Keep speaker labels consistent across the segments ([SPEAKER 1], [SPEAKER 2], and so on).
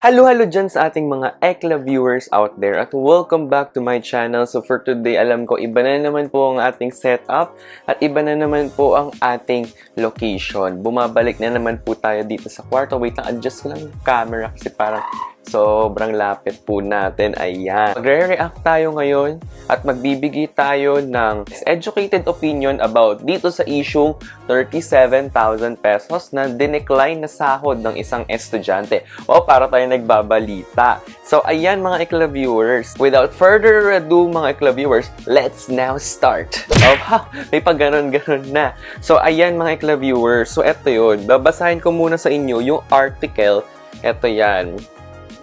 [SPEAKER 1] Halo dyan sa ating mga Ekla-Viewers out there at welcome back to my channel. So for today, alam ko, iba na naman po ang ating setup at iba na naman po ang ating location. Bumabalik na naman po tayo dito sa kwarto. Wait lang, adjust ko lang yung camera kasi parang sobrang lapit po natin. Ayan. Magre-react tayo ngayon at magbibigay tayo ng educated opinion about dito sa issue 37,000 pesos na dinecline na sahod ng isang estudyante. O, para tayo nagbabalita. So, ayan mga Ekla-Viewers. Without further ado mga Ekla-Viewers, let's now start. Oh, may pag ganon-ganon na. So, ayan mga Ekla-Viewers. So, eto yun. Babasahin ko muna sa inyo yung article. Eto yan.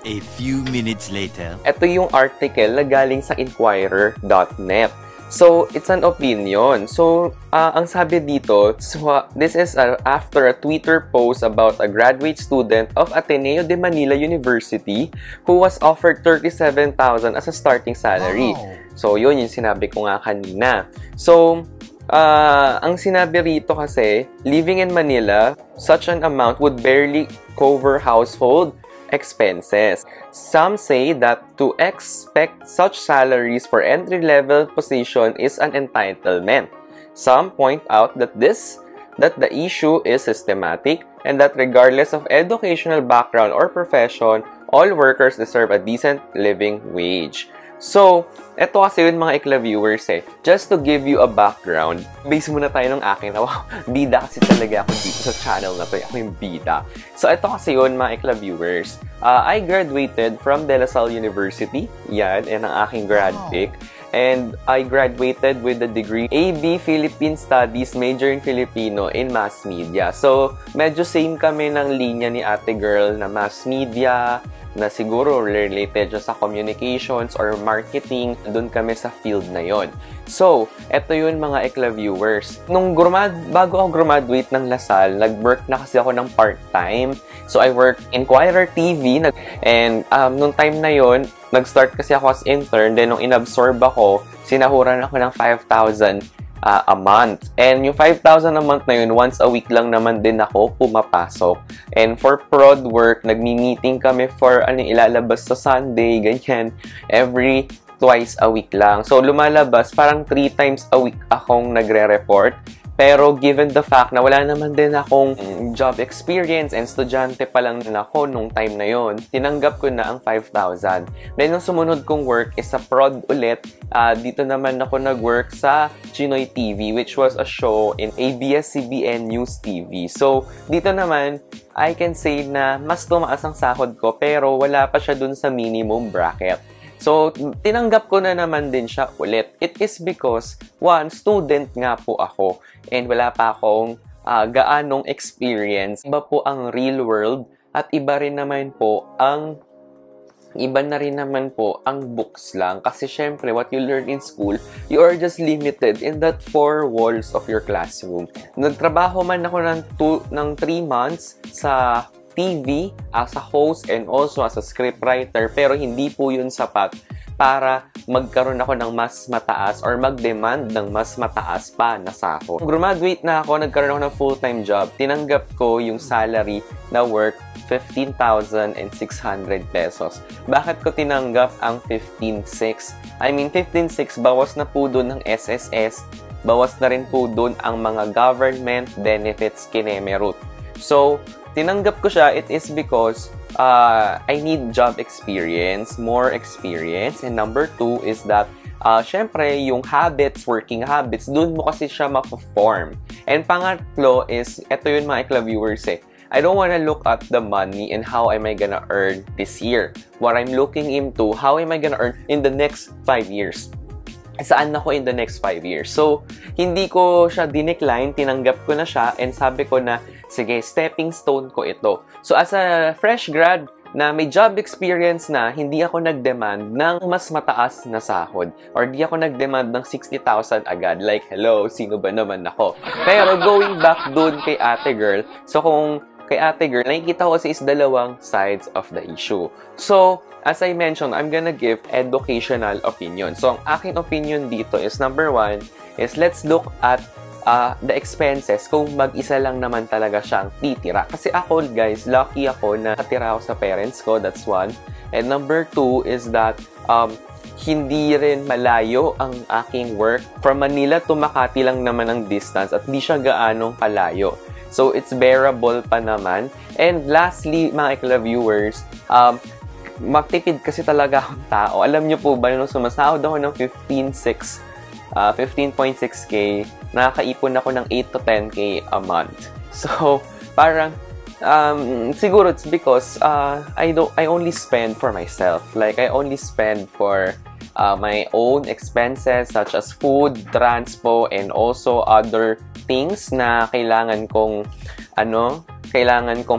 [SPEAKER 2] A few minutes later.
[SPEAKER 1] Ito yung article na galing sa Inquirer.net. So, it's an opinion. So, ang sabi dito, this is after a Twitter post about a graduate student of Ateneo de Manila University who was offered 37,000 as a starting salary. Wow. So, yun yung sinabi ko nga kanina. So, ang sinabi rito kasi, living in Manila, such an amount would barely cover household expenses. Some say that to expect such salaries for entry-level position is an entitlement. Some point out that the issue is systematic and that regardless of educational background or profession, all workers deserve a decent living wage. So, eto kasi yun mga Ekla-Viewers eh. Just to give you a background, base muna tayo ng akin. Wow, bida kasi talaga ako dito sa channel na to. Ako yung bida. So, eto kasi yun mga Ekla-Viewers. I graduated from LaSalle University. Yan, ang aking grad pick. And I graduated with the degree AB Philippine Studies, major in Filipino in mass media. So, medyo same kami ng linya ni ate girl na mass media, na siguro related sa communications or marketing, doon kami sa field na yon. So, eto yun mga Ekla-Viewers. Bago ako graduate ng LaSalle, nag-work na kasi ako ng part-time. So, I work Inquirer TV, and nung time na yon, nag-start kasi ako as intern, then nung inabsorb ako, sinahuran ako ng 5,000 a month. And yung 5,000 a month na yun, once a week lang naman din ako pumapasok. And for prod work, nagmi-meeting kami for ilalabas sa Sunday, ganyan. Every twice a week lang. So, lumalabas, parang 3 times a week akong nagre-report. Pero given the fact na wala naman din akong job experience and estudyante pa lang ako nung time na yon, tinanggap ko na ang 5,000. Then, nung sumunod kong work is sa prod ulit. Dito naman ako nag-work sa Chinoy TV, which was a show in ABS-CBN News TV. So, dito naman, I can say na mas tumaas ang sahod ko pero wala pa siya dun sa minimum bracket. So, tinanggap ko na naman din siya ulit. It is because, one, student nga po ako and wala pa akong gaanong experience. Iba po ang real world at iba na rin naman po ang books lang. Kasi syempre, what you learn in school, you are just limited in that 4 walls of your classroom. Nagtrabaho man ako ng 3 months sa TV as a host and also as a scriptwriter, pero hindi po yun sapat para magkaroon ako ng mas mataas or mag-demand ng mas mataas pa na sahod. Graduate na ako, nagkaroon ako ng full-time job. Tinanggap ko yung salary na worth 15,600 pesos. Bakit ko tinanggap ang 15,600? I mean, 15,600 bawas na po doon ng SSS, bawas na rin po doon ang mga government benefits kinemerut. So, tinanggap ko siya, it is because I need job experience, more experience. And number 2 is that, syempre, yung habits, working habits, dun mo kasi siya ma-form. And pangatlo is, eto yun mga Ekla-Viewers eh, I don't wanna look at the money and how am I gonna earn this year. What I'm looking into, how am I gonna earn in the next 5 years. Saan ako in the next 5 years. So, hindi ko siya dinecline, tinanggap ko na siya, and sabi ko na, sige, stepping stone ko ito. So, as a fresh grad na may job experience na, hindi ako nag-demand ng mas mataas na sahod. Or di ako nag-demand ng 60,000 agad. Like, hello, sino ba naman ako? Pero going back dun kay ate girl, so kung kay ate girl, nakikita ko kasi is dalawang sides of the issue. So, as I mentioned, I'm gonna give educational opinion. So, ang aking opinion dito is, number 1, is let's look at the expenses kung mag-isa lang naman talaga siyang titira. Kasi ako, guys, lucky ako na natira ako sa parents ko. That's one. And number two is that hindi rin malayo ang aking work. From Manila to Makati lang naman ang distance at di siya gaanong kalayo. So, it's bearable pa naman. And lastly, mga Ekla-Viewers, magtipid kasi talaga akong tao. Alam niyo po ba, nung sumasahod ako ng 15.6K, nakakaipon ako ng 8 to 10K a month. So, parang, siguro it's because I only spend for myself. Like, I only spend for my own expenses such as food, transpo, and also other things na kailangan kong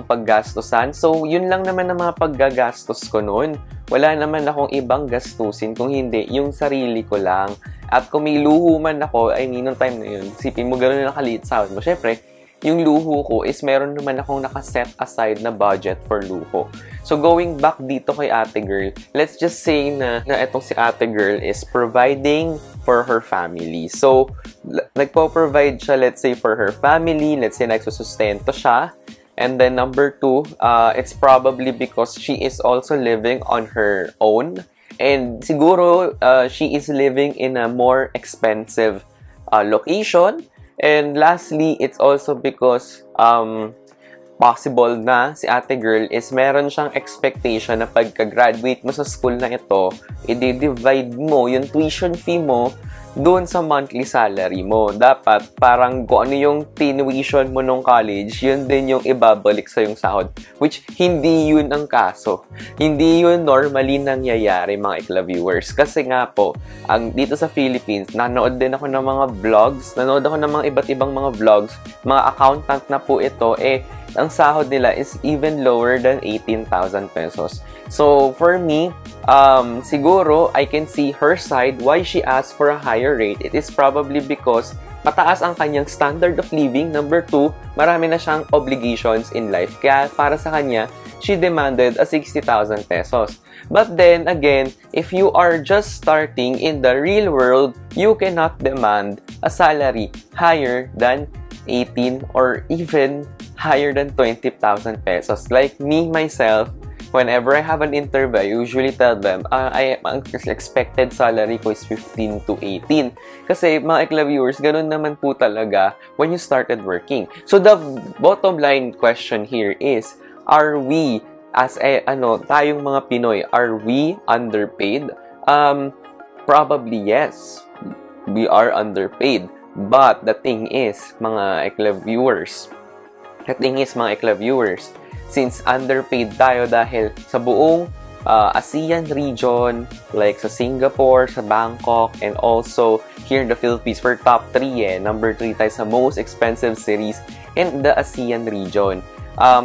[SPEAKER 1] paggastusan. So, yun lang naman ang mga paggagastos ko noon. Wala naman akong ibang gastusin kung hindi yung sarili ko lang. At kung may luho man ako, I mean, nung time na yun, sipin mo gano'n na nakaliit sahod mo. Syempre, yung luho ko is meron naman akong nakaset aside na budget for luho. So, going back dito kay ate girl, let's just say na itong si ate girl is providing for her family. So, nagpo-provide siya, let's say, for her family. Let's say, nagsusustento siya. And then, number two, it's probably because she is also living on her own. And siguro, she is living in a more expensive location. And lastly, it's also because possible na si ate girl is meron siyang expectation na pagka-graduate mo sa school na ito, i-divide mo yung tuition fee mo doon sa monthly salary mo. Dapat parang kung ano yung tuition mo nung college, yun din yung ibabalik sa yung sahod. Which hindi yun ang kaso. Hindi yun normally nangyayari, mga Ekla-Viewers. Kasi nga po, dito sa Philippines, nanood din ako ng mga vlogs, nanood ako ng mga iba't ibang mga vlogs, mga accountant na po ito, ang sahod nila is even lower than 18,000 pesos. So, for me, siguro, I can see her side why she asked for a higher rate. It is probably because mataas ang kanyang standard of living. Number two, marami na siyang obligations in life. Kaya para sa kanya, she demanded a 60,000 pesos. But then, again, if you are just starting in the real world, you cannot demand a salary higher than 18 or even higher than 20,000 pesos. Like me, myself, whenever I have an interview, I usually tell them, ang expected salary ko is 15 to 18. Kasi mga Ekla-Viewers, ganun naman po talaga when you started working. So the bottom line question here is, are we, tayong mga Pinoy, are we underpaid? Probably yes. We are underpaid. But the thing is, mga Ekla-Viewers, since underpaid tayo dahil sa buong ASEAN region, like sa Singapore, sa Bangkok, and also here in the Philippines, we're top 3 Number 3 tayo sa most expensive cities in the ASEAN region.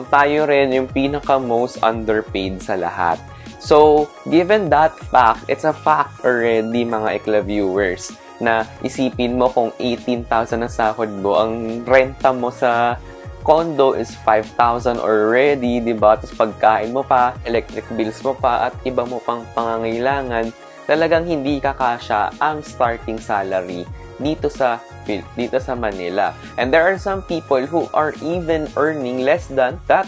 [SPEAKER 1] Tayo rin yung pinaka-most underpaid sa lahat. So, given that fact, it's a fact already, mga Ekla-Viewers, na isipin mo kung 18,000 ang sahod mo, ang renta mo sa condo is 5,000 already, diba? Tapos pagkain mo pa, electric bills mo pa, at iba mo pang pangangailangan, talagang hindi kakasya ang starting salary dito sa Manila. And there are some people who are even earning less than that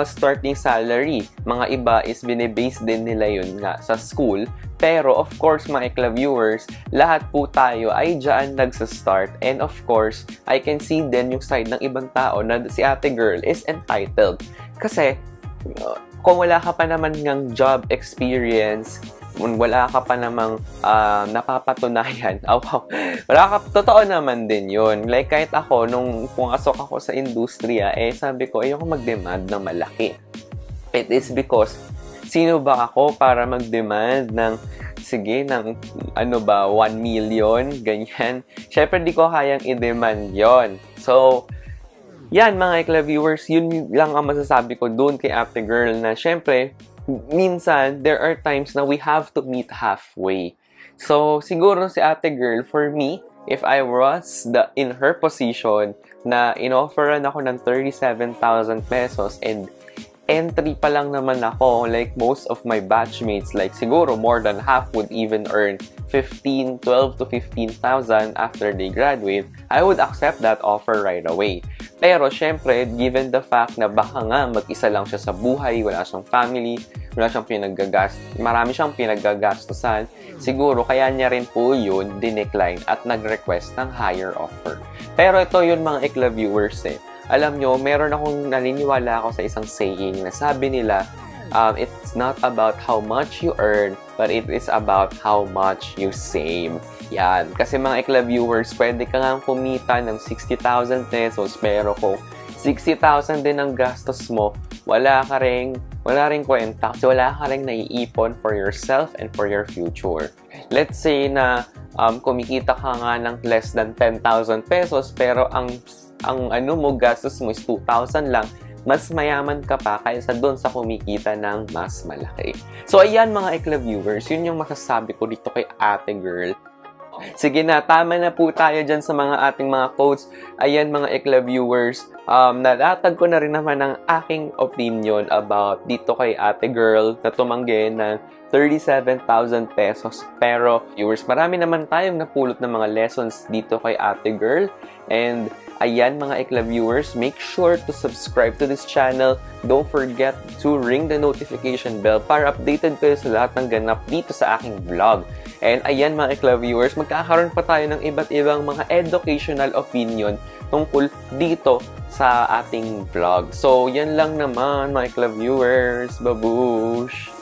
[SPEAKER 1] starting salary. Mga iba is binibase din nila yun nga sa school. Pero of course, mga Ekla-Viewers, lahat po tayo ay dyan nagsa-start. And of course, I can see din yung side ng ibang tao na si ate girl is entitled. Kasi, kung wala ka pa naman ng job experience, wala ka pa namang napapatunayan. Totoo naman din yun. Like, kahit ako, nung pumasok ako sa industriya, sabi ko, ayoko mag-demand ng malaki. It is because, sino ba ako para mag-demand ng, ng 1 million, ganyan. Syempre, di ko kayang i-demand yon. So, yan, mga Ekla-Viewers, yun lang ang masasabi ko doon kay ate girl na, syempre, minsan, there are times na we have to meet halfway. So, siguro si ate girl, for me, if I was in her position na in-offeran ako ng 37,000 pesos and entry pa lang naman ako. Like, most of my batchmates, like, siguro more than half would even earn 12 to 15,000 after they graduate. I would accept that offer right away. Pero, syempre, given the fact na baka nga mag-isa lang siya sa buhay, wala siyang family, wala siyang marami siyang pinagagastusan, siguro kaya niya rin po yun dinecline at nag-request ng higher offer. Pero ito yun mga Ekla-Viewers Alam nyo, meron akong naniniwala ako sa isang saying na sabi nila, it's not about how much you earn, but it is about how much you save. Yan. Kasi mga Ekla-Viewers, pwede ka nga kumita ng 60,000 pesos, pero kung 60,000 din ang gastos mo, wala ring kwenta kasi wala ka ring naiipon for yourself and for your future. Let's say na kumikita ka nga ng less than 10,000 pesos, pero ang gastos mo is 2,000 lang, mas mayaman ka pa kaysa doon sa kumikita ng mas malaki. So, ayan mga Ekla-Viewers, yun yung masasabi ko dito kay ate girl. Sige na, tama na po tayo dyan sa mga ating mga quotes. Ayan mga Ekla-Viewers, nalatag ko na rin naman ang aking opinion about dito kay ate girl na tumanggi ng 37,000 pesos. Pero, viewers, marami naman tayong napulot ng mga lessons dito kay ate girl. And, ayan mga Ekla-Viewers, make sure to subscribe to this channel. Don't forget to ring the notification bell para updated kayo sa lahat ng ganap dito sa aking vlog. And ayan mga Ekla-Viewers, magkakaroon pa tayo ng iba't ibang mga educational opinion tungkol dito sa ating vlog. So, yan lang naman mga Ekla-Viewers. Babush!